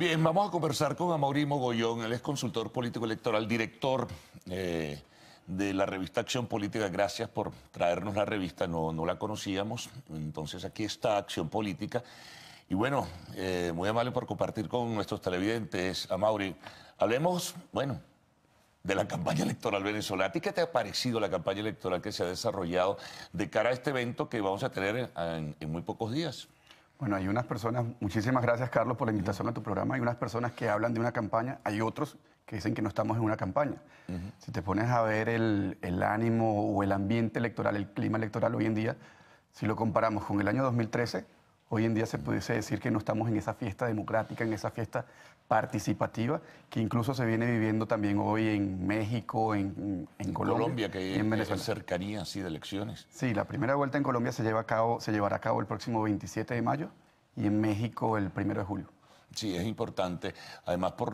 Bien, vamos a conversar con Amaury Mogollón. Él es consultor político electoral, director de la revista Acción Política. Gracias por traernos la revista, no la conocíamos. Entonces aquí está Acción Política. Y bueno, muy amable por compartir con nuestros televidentes. Amaury, hablemos, bueno, de la campaña electoral venezolana. ¿A ti qué te ha parecido la campaña electoral que se ha desarrollado de cara a este evento que vamos a tener en muy pocos días? Bueno, hay unas personas, muchísimas gracias Carlos por la invitación a tu programa, hay unas personas que hablan de una campaña, hay otros que dicen que no estamos en una campaña. Si te pones a ver el ánimo o el ambiente electoral, el clima electoral hoy en día, si lo comparamos con el año 2013, hoy en día se pudiese decir que no estamos en esa fiesta democrática, en esa fiesta participativa, que incluso se viene viviendo también hoy en México, en Colombia, Que y en Venezuela. Cercanía así de elecciones. Sí, la primera vuelta en Colombia se llevará a cabo el próximo 27 de mayo y en México el 1 de julio. Sí, es importante, además por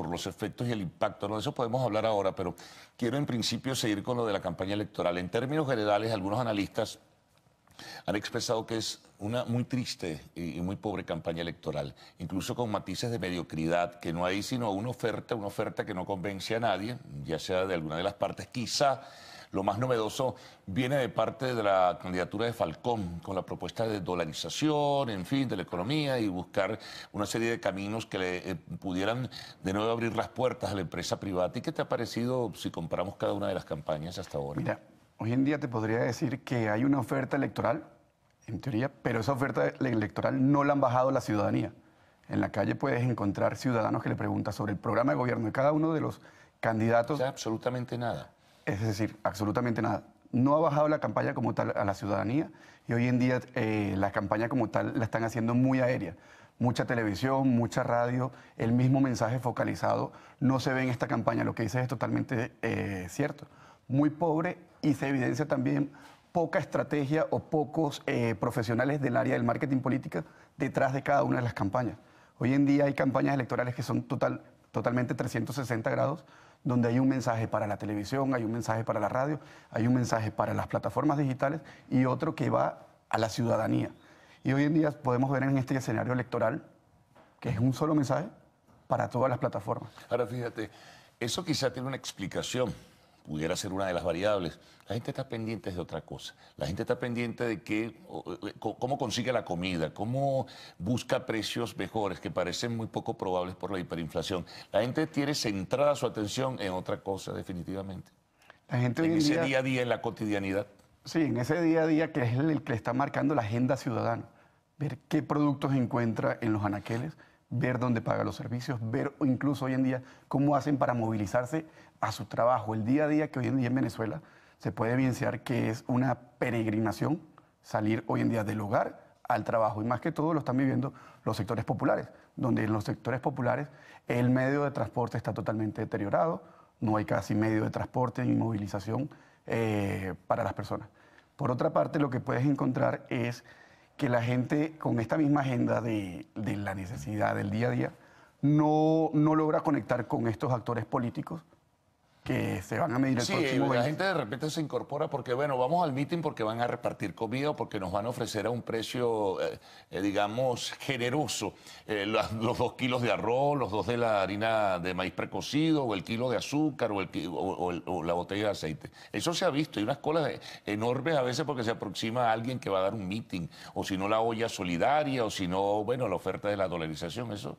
los efectos y el impacto, ¿no? De eso podemos hablar ahora, pero quiero en principio seguir con lo de la campaña electoral. En términos generales, algunos analistas han expresado que es una muy triste y muy pobre campaña electoral, incluso con matices de mediocridad, que no hay sino una oferta que no convence a nadie, ya sea de alguna de las partes. Quizá lo más novedoso viene de parte de la candidatura de Falcón, con la propuesta de dolarización, en fin, de la economía y buscar una serie de caminos que le pudieran de nuevo abrir las puertas a la empresa privada. ¿Y qué te ha parecido si comparamos cada una de las campañas hasta ahora? Mira, hoy en día te podría decir que hay una oferta electoral, en teoría, pero esa oferta electoral no la han bajado la ciudadanía. En la calle puedes encontrar ciudadanos que le preguntan sobre el programa de gobierno de cada uno de los candidatos. O sea, absolutamente nada. Es decir, absolutamente nada. No ha bajado la campaña como tal a la ciudadanía y hoy en día la campaña como tal la están haciendo muy aérea. Mucha televisión, mucha radio, el mismo mensaje focalizado no se ve en esta campaña. Lo que dices es totalmente cierto. Muy pobre y se evidencia también poca estrategia o pocos profesionales del área del marketing política detrás de cada una de las campañas. Hoy en día hay campañas electorales que son totalmente 360 grados, donde hay un mensaje para la televisión, hay un mensaje para la radio, hay un mensaje para las plataformas digitales y otro que va a la ciudadanía. Y hoy en día podemos ver en este escenario electoral que es un solo mensaje para todas las plataformas. Ahora fíjate, eso quizá tiene una explicación, pudiera ser una de las variables. La gente está pendiente de otra cosa. La gente está pendiente de cómo consigue la comida, cómo busca precios mejores, que parecen muy poco probables por la hiperinflación. La gente tiene centrada su atención en otra cosa, definitivamente. La gente en ese día a día, en la cotidianidad. Sí, en ese día a día que es el que está marcando la agenda ciudadana. Ver qué productos encuentra en los anaqueles, ver dónde paga los servicios, ver incluso hoy en día cómo hacen para movilizarse a su trabajo. El día a día que hoy en día en Venezuela se puede evidenciar que es una peregrinación salir hoy en día del hogar al trabajo. Y más que todo lo están viviendo los sectores populares, donde en los sectores populares el medio de transporte está totalmente deteriorado, no hay casi medio de transporte ni movilización para las personas. Por otra parte, lo que puedes encontrar es que la gente con esta misma agenda de la necesidad del día a día no logra conectar con estos actores políticos que se van a medir el próximo 20. La gente de repente se incorpora porque, bueno, vamos al meeting porque van a repartir comida o porque nos van a ofrecer a un precio, digamos, generoso. Los 2 kilos de arroz, los 2 de la harina de maíz precocido, o el kilo de azúcar, o la botella de aceite. Eso se ha visto. Hay unas colas enormes a veces porque se aproxima a alguien que va a dar un meeting, o si no la olla solidaria, o si no, bueno, la oferta de la dolarización, eso.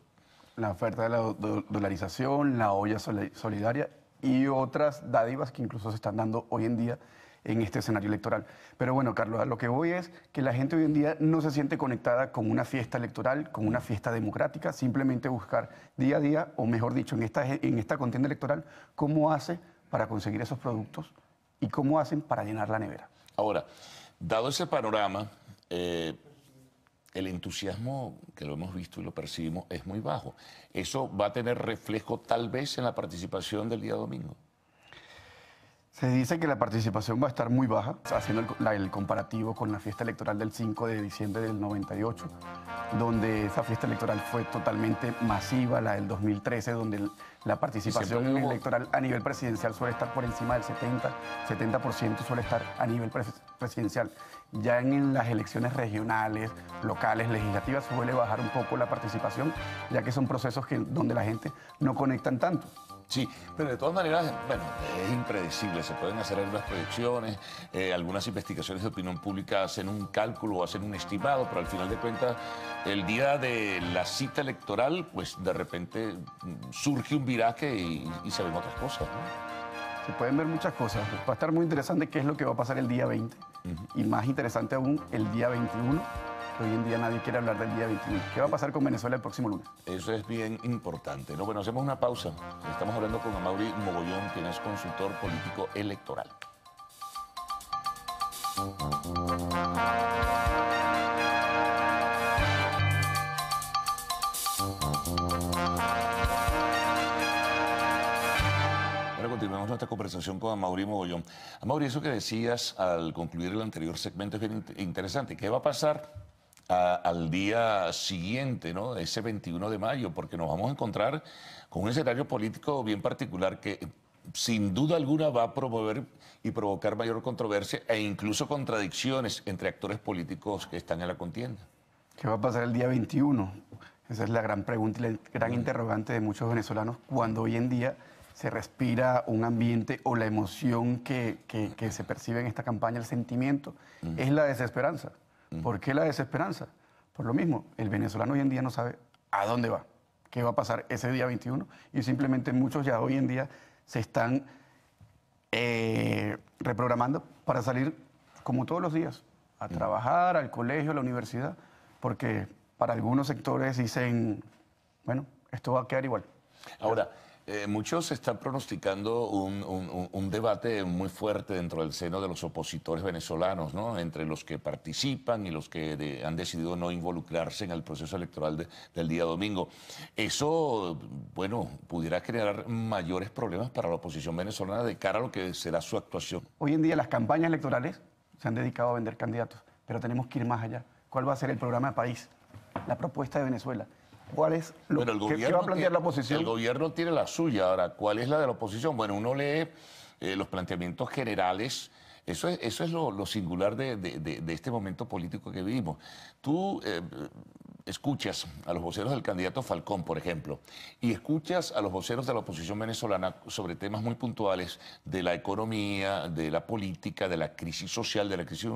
La oferta de la dolarización, la olla solidaria y otras dádivas que incluso se están dando hoy en día en este escenario electoral. Pero bueno, Carlos, a lo que voy es que la gente hoy en día no se siente conectada con una fiesta electoral, con una fiesta democrática, simplemente buscar día a día, o mejor dicho, en esta contienda electoral, cómo hace para conseguir esos productos y cómo hacen para llenar la nevera. Ahora, dado ese panorama, el entusiasmo, que lo hemos visto y lo percibimos, es muy bajo. ¿Eso va a tener reflejo tal vez en la participación del día domingo? Se dice que la participación va a estar muy baja, haciendo el comparativo con la fiesta electoral del 5 de diciembre del 98, donde esa fiesta electoral fue totalmente masiva, la del 2013, donde la participación electoral a nivel presidencial suele estar por encima del 70% suele estar a nivel presidencial. Ya en las elecciones regionales, locales, legislativas, suele bajar un poco la participación, ya que son procesos donde la gente no conectan tanto. Sí, pero de todas maneras, bueno, es impredecible. Se pueden hacer algunas proyecciones, algunas investigaciones de opinión pública hacen un cálculo o hacen un estimado, pero al final de cuentas, el día de la cita electoral, pues de repente surge un viraje y se ven otras cosas, ¿no? Se pueden ver muchas cosas. Va a estar muy interesante qué es lo que va a pasar el día 20 y más interesante aún el día 21. Hoy en día nadie quiere hablar del día 21. ¿Qué va a pasar con Venezuela el próximo lunes? Eso es bien importante, ¿no? Bueno, hacemos una pausa. Estamos hablando con Amaury Mogollón, quien es consultor político electoral. Ahora continuamos nuestra conversación con Amaury Mogollón. Amaury, eso que decías al concluir el anterior segmento es bien interesante. ¿Qué va a pasar al día siguiente, ¿no? Ese 21 de mayo, porque nos vamos a encontrar con un escenario político bien particular que sin duda alguna va a promover y provocar mayor controversia e incluso contradicciones entre actores políticos que están en la contienda. ¿Qué va a pasar el día 21? Esa es la gran pregunta y la gran interrogante de muchos venezolanos cuando hoy en día se respira un ambiente o la emoción que se percibe en esta campaña, el sentimiento, es la desesperanza. ¿Por qué la desesperanza? Por lo mismo, el venezolano hoy en día no sabe a dónde va, qué va a pasar ese día 21 y simplemente muchos ya hoy en día se están reprogramando para salir como todos los días, a trabajar, al colegio, a la universidad, porque para algunos sectores dicen, bueno, esto va a quedar igual. Ahora, muchos están pronosticando un debate muy fuerte dentro del seno de los opositores venezolanos, ¿no? Entre los que participan y los que han decidido no involucrarse en el proceso electoral del día domingo. Eso, bueno, pudiera generar mayores problemas para la oposición venezolana de cara a lo que será su actuación. Hoy en día las campañas electorales se han dedicado a vender candidatos, pero tenemos que ir más allá. ¿Cuál va a ser el programa de país? La propuesta de Venezuela. ¿Cuál es lo que va a plantear la oposición? El gobierno tiene la suya. Ahora, ¿cuál es la de la oposición? Bueno, uno lee los planteamientos generales. Eso es lo singular de este momento político que vivimos. Tú escuchas a los voceros del candidato Falcón, por ejemplo, y escuchas a los voceros de la oposición venezolana sobre temas muy puntuales de la economía, de la política, de la crisis social, de la crisis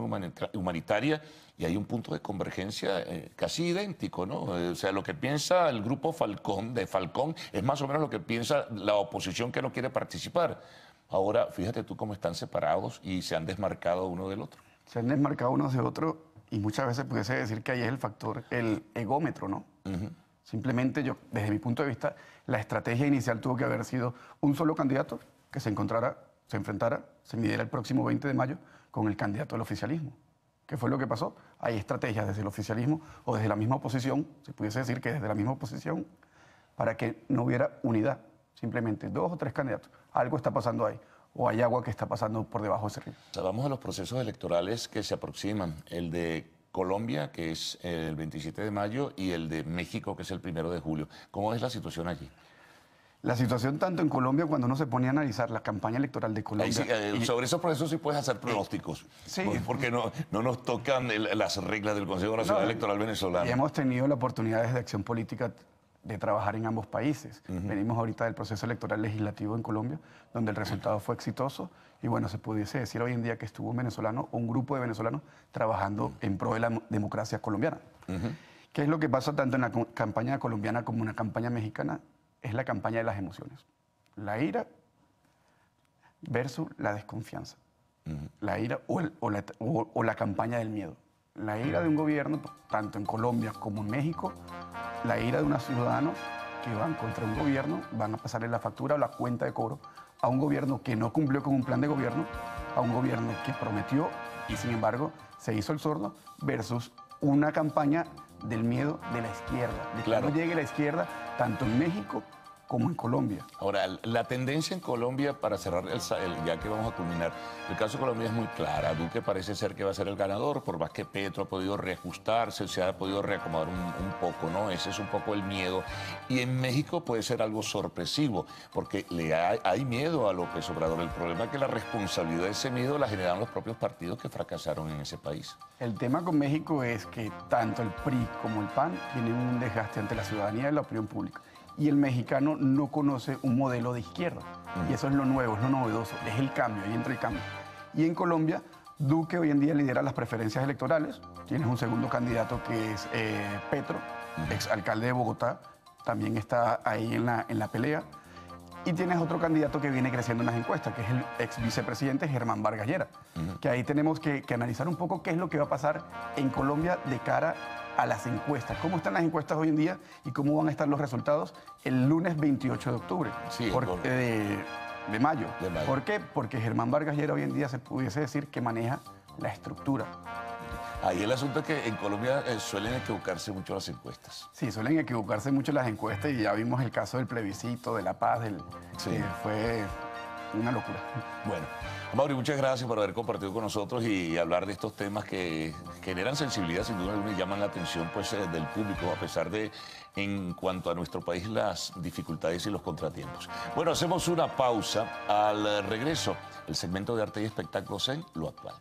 humanitaria, y hay un punto de convergencia casi idéntico, ¿no? O sea, lo que piensa el grupo de Falcón es más o menos lo que piensa la oposición que no quiere participar. Ahora, fíjate tú cómo están separados y se han desmarcado uno del otro. Se han desmarcado unos de otros y muchas veces pudiese decir que ahí es el factor, el egómetro, ¿no? Simplemente yo, desde mi punto de vista, la estrategia inicial tuvo que haber sido un solo candidato que se enfrentara, se midiera el próximo 20 de mayo con el candidato del oficialismo. ¿Qué fue lo que pasó? Hay estrategias desde el oficialismo o desde la misma oposición, se pudiese decir que desde la misma oposición, para que no hubiera unidad. Simplemente 2 o 3 candidatos. Algo está pasando ahí. O hay agua que está pasando por debajo de ese río. O sea, vamos a los procesos electorales que se aproximan. El de Colombia, que es el 27 de mayo, y el de México, que es el 1 de julio. ¿Cómo es la situación allí? La situación tanto en Colombia, cuando uno se pone a analizar la campaña electoral de Colombia... Ahí sí, sobre esos procesos sí puedes hacer pronósticos. Sí. Porque no nos tocan las reglas del Consejo Nacional Electoral venezolano. Y hemos tenido la oportunidad desde Acción Política de trabajar en ambos países. Venimos ahorita del proceso electoral legislativo en Colombia, donde el resultado fue exitoso y bueno, se pudiese decir hoy en día que estuvo un venezolano o un grupo de venezolanos trabajando en pro de la democracia colombiana. ¿Qué es lo que pasa tanto en la campaña colombiana como en la campaña mexicana? Es la campaña de las emociones. La ira versus la desconfianza. La ira o la campaña del miedo. La ira de un gobierno, tanto en Colombia como en México, la ira de unos ciudadanos que van contra un gobierno, van a pasarle la factura o la cuenta de cobro a un gobierno que no cumplió con un plan de gobierno, a un gobierno que prometió y sin embargo se hizo el sordo, versus una campaña del miedo de la izquierda, de que no llegue la izquierda tanto en México como en Colombia. Ahora, la tendencia en Colombia, para cerrar ya que vamos a culminar, el caso de Colombia es muy clara. Duque parece ser que va a ser el ganador, por más que Petro ha podido reajustarse, se ha podido reacomodar un poco, ¿no? Ese es un poco el miedo. Y en México puede ser algo sorpresivo, porque hay miedo a López Obrador. El problema es que la responsabilidad de ese miedo la generan los propios partidos que fracasaron en ese país. El tema con México es que tanto el PRI como el PAN tienen un desgaste ante la ciudadanía y la opinión pública. Y el mexicano no conoce un modelo de izquierda. Y eso es lo nuevo, es lo novedoso, es el cambio, ahí entra el cambio. Y en Colombia, Duque hoy en día lidera las preferencias electorales. Tienes un segundo candidato que es Petro, exalcalde de Bogotá, también está ahí en la pelea. Y tienes otro candidato que viene creciendo en las encuestas, que es el ex vicepresidente Germán Vargas Lleras. Que ahí tenemos que analizar un poco qué es lo que va a pasar en Colombia de cara a las encuestas. ¿Cómo están las encuestas hoy en día y cómo van a estar los resultados el lunes 28 de octubre? Sí, de mayo. ¿Por qué? Porque Germán Vargas Lleras hoy en día se pudiese decir que maneja la estructura. Ahí el asunto es que en Colombia suelen equivocarse mucho las encuestas. Sí, suelen equivocarse mucho las encuestas y ya vimos el caso del plebiscito, de La Paz, que fue una locura. Bueno, Amaury, muchas gracias por haber compartido con nosotros y hablar de estos temas que generan sensibilidad, sin duda alguna, y llaman la atención pues, del público, a pesar de, en cuanto a nuestro país, las dificultades y los contratiempos. Bueno, hacemos una pausa. Al regreso, el segmento de arte y espectáculos en Lo Actual.